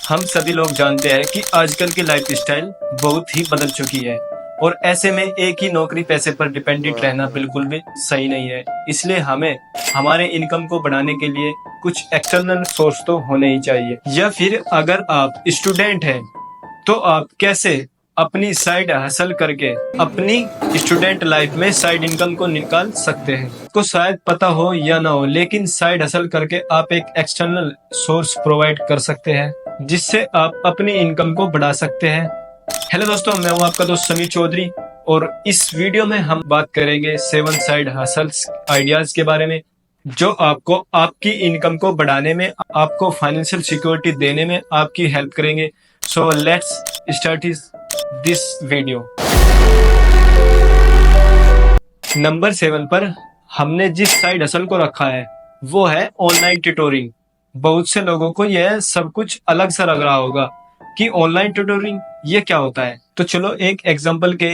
हम सभी लोग जानते हैं कि आजकल की लाइफस्टाइल बहुत ही बदल चुकी है और ऐसे में एक ही नौकरी पैसे पर डिपेंडेंट रहना बिल्कुल भी सही नहीं है। इसलिए हमें हमारे इनकम को बढ़ाने के लिए कुछ एक्सटर्नल सोर्स तो होने ही चाहिए। या फिर अगर आप स्टूडेंट हैं तो आप कैसे अपनी साइड हसल करके अपनी स्टूडेंट लाइफ में साइड इनकम को निकाल सकते हैं। को शायद पता हो या ना हो, लेकिन साइड हसल करके आप एक एक्सटर्नल सोर्स प्रोवाइड कर सकते हैं जिससे आप अपनी इनकम को बढ़ा सकते हैं। हेलो दोस्तों, मैं हूं आपका दोस्त समीर चौधरी और इस वीडियो में हम बात करेंगे 7 साइड हसल्स आइडियाज के बारे में जो आपको आपकी इनकम को बढ़ाने में, आपको फाइनेंशियल सिक्योरिटी देने में आपकी हेल्प करेंगे। So let's start this video. Number 7 पर हमने जिस साइड हसल को रखा है वो है ऑनलाइन ट्यूटोरिंग। बहुत से लोगों को यह सब कुछ अलग सा लग रहा होगा कि ऑनलाइन ट्यूटोरिंग ये क्या होता है। तो चलो एक एग्जांपल के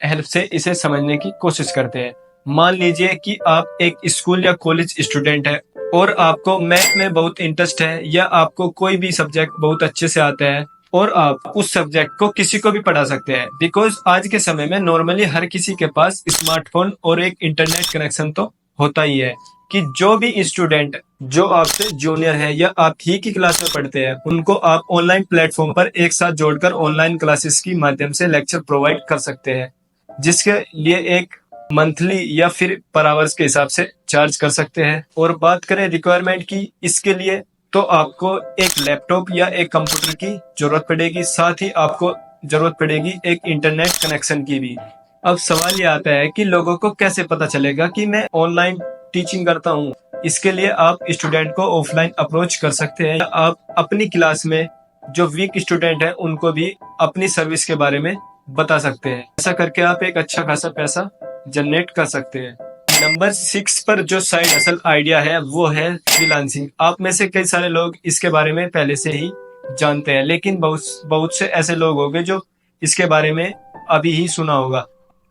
हेल्प से इसे समझने की कोशिश करते हैं। मान लीजिए कि आप एक स्कूल या कॉलेज स्टूडेंट है और आपको मैथ में बहुत इंटरेस्ट है या आपको कोई भी सब्जेक्ट बहुत अच्छे से आता है और आप उस सब्जेक्ट को किसी को भी पढ़ा सकते हैं। बिकॉज आज के समय में नॉर्मली हर किसी के पास स्मार्टफोन और एक इंटरनेट कनेक्शन तो होता ही है कि जो भी स्टूडेंट जो आपसे जूनियर है या आप ही की क्लास में पढ़ते हैं उनको आप ऑनलाइन प्लेटफॉर्म पर एक साथ जोड़कर ऑनलाइन क्लासेस की माध्यम से लेक्चर प्रोवाइड कर सकते हैं, जिसके लिए एक मंथली या फिर पर आवर्स के हिसाब से चार्ज कर सकते हैं। और बात करें रिक्वायरमेंट की, इसके लिए तो आपको एक लैपटॉप या एक कंप्यूटर की जरूरत पड़ेगी, साथ ही आपको जरूरत पड़ेगी एक इंटरनेट कनेक्शन की भी। अब सवाल ये आता है कि लोगों को कैसे पता चलेगा कि मैं ऑनलाइन टीचिंग करता हूँ। इसके लिए आप स्टूडेंट को ऑफलाइन अप्रोच कर सकते हैं। आप अपनी क्लास में जो वीक स्टूडेंट है उनको भी अपनी सर्विस के बारे में बता सकते हैं। ऐसा करके आप एक अच्छा खासा पैसा जनरेट कर सकते हैं। नंबर 6 पर जो साइड हसल आइडिया है वो है फ्रीलांसिंग। आप में से कई सारे लोग इसके बारे में पहले से ही जानते हैं, लेकिन बहुत से ऐसे लोग होंगे जो इसके बारे में अभी ही सुना होगा।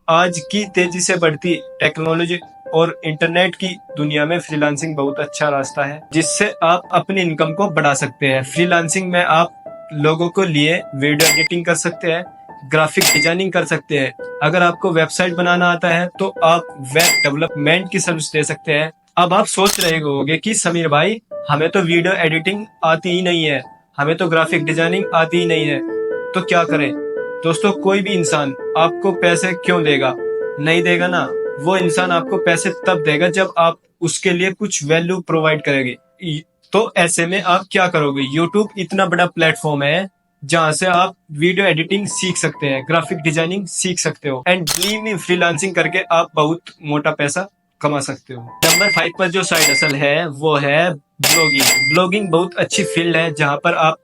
आज की तेजी से बढ़ती टेक्नोलॉजी और इंटरनेट की दुनिया में फ्रीलांसिंग बहुत अच्छा रास्ता है जिससे आप अपनी इनकम को बढ़ा सकते हैं। फ्रीलांसिंग में आप लोगों को लिए वीडियो एडिटिंग कर सकते हैं, ग्राफिक डिजाइनिंग कर सकते हैं। अगर आपको वेबसाइट बनाना आता है तो आप वेब डेवलपमेंट की सर्विस दे सकते हैं। अब आप सोच रहे होंगे कि समीर भाई हमें तो वीडियो एडिटिंग आती ही नहीं है, हमें तो ग्राफिक डिजाइनिंग आती ही नहीं है, तो क्या करें। दोस्तों, कोई भी इंसान आपको पैसे क्यों देगा? नहीं देगा ना। वो इंसान आपको पैसे तब देगा जब आप उसके लिए कुछ वैल्यू प्रोवाइड करेंगे। तो ऐसे में आप क्या करोगे? यूट्यूब इतना बड़ा प्लेटफॉर्म है जहां से आप वीडियो एडिटिंग सीख सकते हैं, ग्राफिक डिजाइनिंग सीख सकते हो एंड बिलीव मी फ्रीलांसिंग करके आप बहुत मोटा पैसा कमा सकते हो। नंबर 5 पर जो साइड हसल है वो है ब्लॉगिंग। ब्लॉगिंग बहुत अच्छी फील्ड है जहां पर आप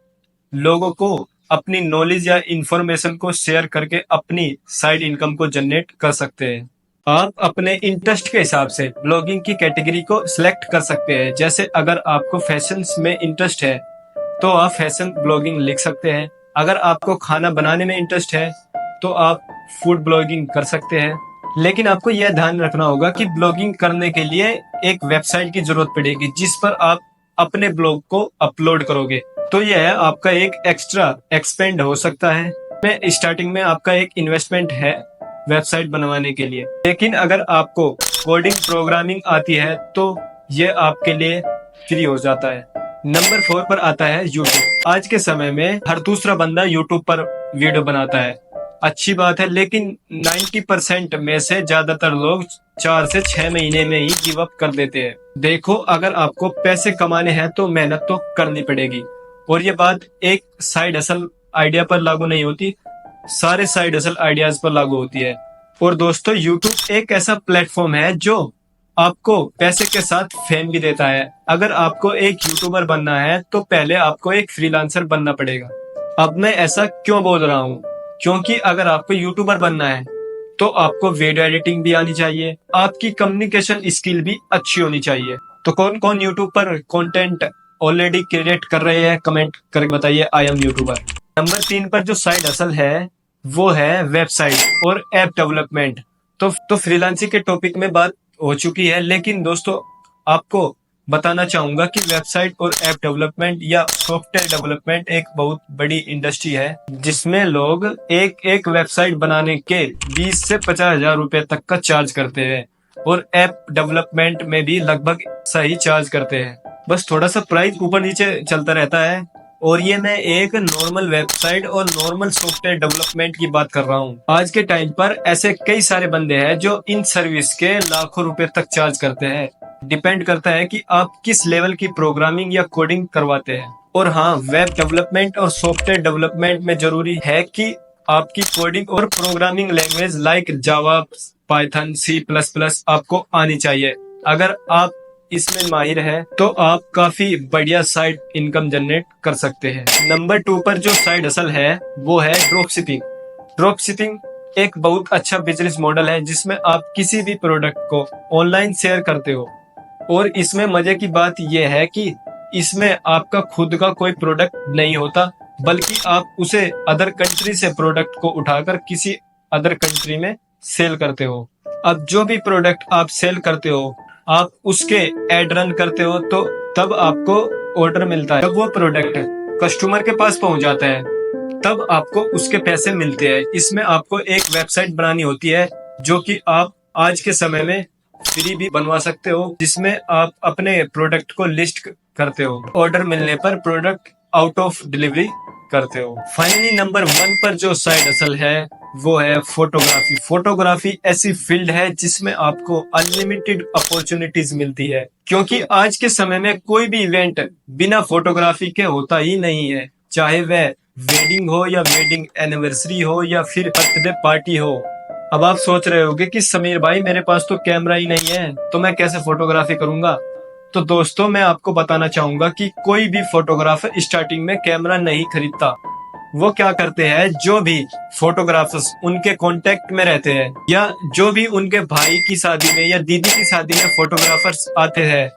लोगों को अपनी नॉलेज या इंफॉर्मेशन को शेयर करके अपनी साइड इनकम को जनरेट कर सकते हैं। आप अपने इंटरेस्ट के हिसाब से ब्लॉगिंग की कैटेगरी को सिलेक्ट कर सकते हैं। जैसे अगर आपको फैशन में इंटरेस्ट है तो आप फैशन ब्लॉगिंग लिख सकते हैं। अगर आपको खाना बनाने में इंटरेस्ट है तो आप फूड ब्लॉगिंग कर सकते हैं। लेकिन आपको यह ध्यान रखना होगा कि ब्लॉगिंग करने के लिए एक वेबसाइट की जरूरत पड़ेगी जिस पर आप अपने ब्लॉग को अपलोड करोगे, तो यह आपका एक एक्स्ट्रा एक्सपेंड हो सकता है। में स्टार्टिंग में आपका एक इन्वेस्टमेंट है वेबसाइट बनवाने के लिए, लेकिन अगर आपको कोडिंग प्रोग्रामिंग आती है तो ये आपके लिए फ्री हो जाता है। नंबर 4 पर आता है यूट्यूब। आज के समय में हर दूसरा बंदा यूट्यूब पर वीडियो बनाता है, अच्छी बात है, लेकिन 90% में से ज्यादातर लोग 4 से 6 महीने में ही गिव अप कर देते हैं। देखो, अगर आपको पैसे कमाने हैं तो मेहनत तो करनी पड़ेगी। और ये बात एक साइड हसल आइडिया पर लागू नहीं होती, सारे साइड हसल आइडियाज पर लागू होती है। और दोस्तों, यूट्यूब एक ऐसा प्लेटफॉर्म है जो आपको पैसे के साथ फेम भी देता है। अगर आपको एक यूट्यूबर बनना है तो पहले आपको एक फ्रीलांसर बनना पड़ेगा। अब मैं ऐसा क्यों बोल रहा हूँ? क्योंकि अगर आपको यूट्यूबर बनना है तो आपको वीडियो एडिटिंग भी आनी चाहिए, आपकी कम्युनिकेशन स्किल भी अच्छी होनी चाहिए। तो कौन कौन यूट्यूब पर कंटेंट ऑलरेडी क्रिएट कर रहे हैं, कमेंट करके बताइए, आई एम यूट्यूबर। नंबर 3 पर जो साइड हसल है वो है वेबसाइट और ऐप डेवलपमेंट। तो फ्रीलांसिंग के टॉपिक में बात हो चुकी है, लेकिन दोस्तों आपको बताना चाहूंगा कि वेबसाइट और ऐप डेवलपमेंट या सॉफ्टवेयर डेवलपमेंट एक बहुत बड़ी इंडस्ट्री है, जिसमें लोग एक एक वेबसाइट बनाने के 20 से 50 हजार रुपए तक का चार्ज करते हैं और ऐप डेवलपमेंट में भी लगभग सही चार्ज करते हैं। बस थोड़ा सा प्राइस ऊपर नीचे चलता रहता है। और ये मैं एक नॉर्मल वेबसाइट और नॉर्मल सॉफ्टवेयर डेवलपमेंट की बात कर रहा हूँ। आज के टाइम पर ऐसे कई सारे बंदे हैं जो इन सर्विस के लाखों रुपए तक चार्ज करते हैं। डिपेंड करता है कि आप किस लेवल की प्रोग्रामिंग या कोडिंग करवाते हैं। और हाँ, वेब डेवलपमेंट और सॉफ्टवेयर डेवलपमेंट में जरूरी है कि आपकी कोडिंग और programming language like Java, Python, C++ आपको आनी चाहिए। अगर आप इसमें माहिर है तो आप काफी बढ़िया साइड इनकम जनरेट कर सकते हैं। नंबर 2 पर जो साइड हसल है वो है ड्रॉप शिपिंग। ड्रॉप शिपिंग एक बहुत अच्छा बिजनेस मॉडल है जिसमें आप किसी भी प्रोडक्ट को ऑनलाइन शेयर करते हो। और इसमें मजे की बात यह है कि इसमें आपका खुद का कोई प्रोडक्ट नहीं होता, बल्कि आप उसे अदर कंट्री से प्रोडक्ट को उठाकर किसी अदर कंट्री में सेल करते हो। अब जो भी प्रोडक्ट आप सेल करते हो, आप उसके एड रन करते हो तो तब आपको ऑर्डर मिलता है। जब वो प्रोडक्ट कस्टमर के पास पहुंच जाता है तब आपको उसके पैसे मिलते हैं। इसमें आपको एक वेबसाइट बनानी होती है जो कि आप आज के समय में फ्री भी बनवा सकते हो, जिसमें आप अपने प्रोडक्ट को लिस्ट करते हो। ऑर्डर मिलने पर प्रोडक्ट आउट ऑफ डिलीवरी करते हो। फाइनली नंबर 1 पर जो साइड हसल है वो है फोटोग्राफी। फोटोग्राफी ऐसी फील्ड है जिसमें आपको अनलिमिटेड अपॉर्चुनिटीज मिलती है, क्योंकि आज के समय में कोई भी इवेंट बिना फोटोग्राफी के होता ही नहीं है। चाहे वह वेडिंग हो या वेडिंग एनिवर्सरी हो या फिर बर्थडे पार्टी हो। अब आप सोच रहे होंगे कि समीर भाई, मेरे पास तो कैमरा ही नहीं है तो मैं कैसे फोटोग्राफी करूंगा। तो दोस्तों, मैं आपको बताना चाहूंगा कि कोई भी फोटोग्राफर स्टार्टिंग में कैमरा नहीं खरीदता। वो क्या करते हैं, जो भी फोटोग्राफर्स उनके कांटेक्ट में रहते हैं या जो भी उनके भाई की शादी में या दीदी की शादी में फोटोग्राफर्स आते हैं,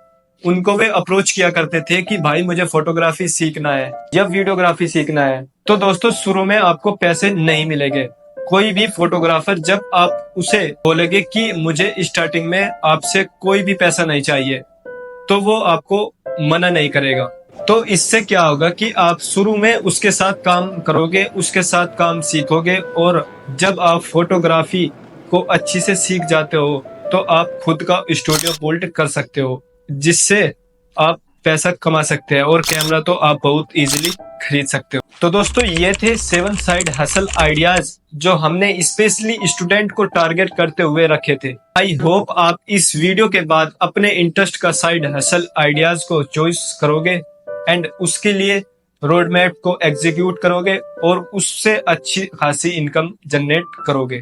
उनको वे अप्रोच किया करते थे कि भाई मुझे फोटोग्राफी सीखना है या वीडियोग्राफी सीखना है। तो दोस्तों, शुरू में आपको पैसे नहीं मिलेंगे। कोई भी फोटोग्राफर जब आप उसे बोलेंगे कि मुझे स्टार्टिंग में आपसे कोई भी पैसा नहीं चाहिए, तो वो आपको मना नहीं करेगा। तो इससे क्या होगा कि आप शुरू में उसके साथ काम करोगे, उसके साथ काम सीखोगे, और जब आप फोटोग्राफी को अच्छी से सीख जाते हो तो आप खुद का स्टूडियो बिल्ड कर सकते हो, जिससे आप पैसा कमा सकते हैं। और कैमरा तो आप बहुत इजीली खरीद सकते हो। तो दोस्तों, ये थे 7 साइड हसल आइडियाज जो हमने स्पेशली स्टूडेंट को टारगेट करते हुए रखे थे। आई होप आप इस वीडियो के बाद अपने इंटरेस्ट का साइड हसल आइडियाज को चॉइस करोगे एंड उसके लिए रोड मैप को एग्जीक्यूट करोगे और उससे अच्छी खासी इनकम जनरेट करोगे।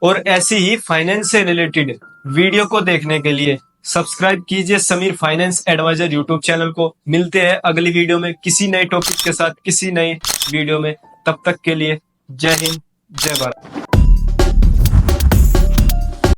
और ऐसी ही फाइनेंस से रिलेटेड वीडियो को देखने के लिए सब्सक्राइब कीजिए Sameer finance advisor YouTube channel को। मिलते हैं अगली वीडियो में किसी नए टॉपिक के साथ, किसी नए वीडियो में। तब तक के लिए जय हिंद, जय भारत।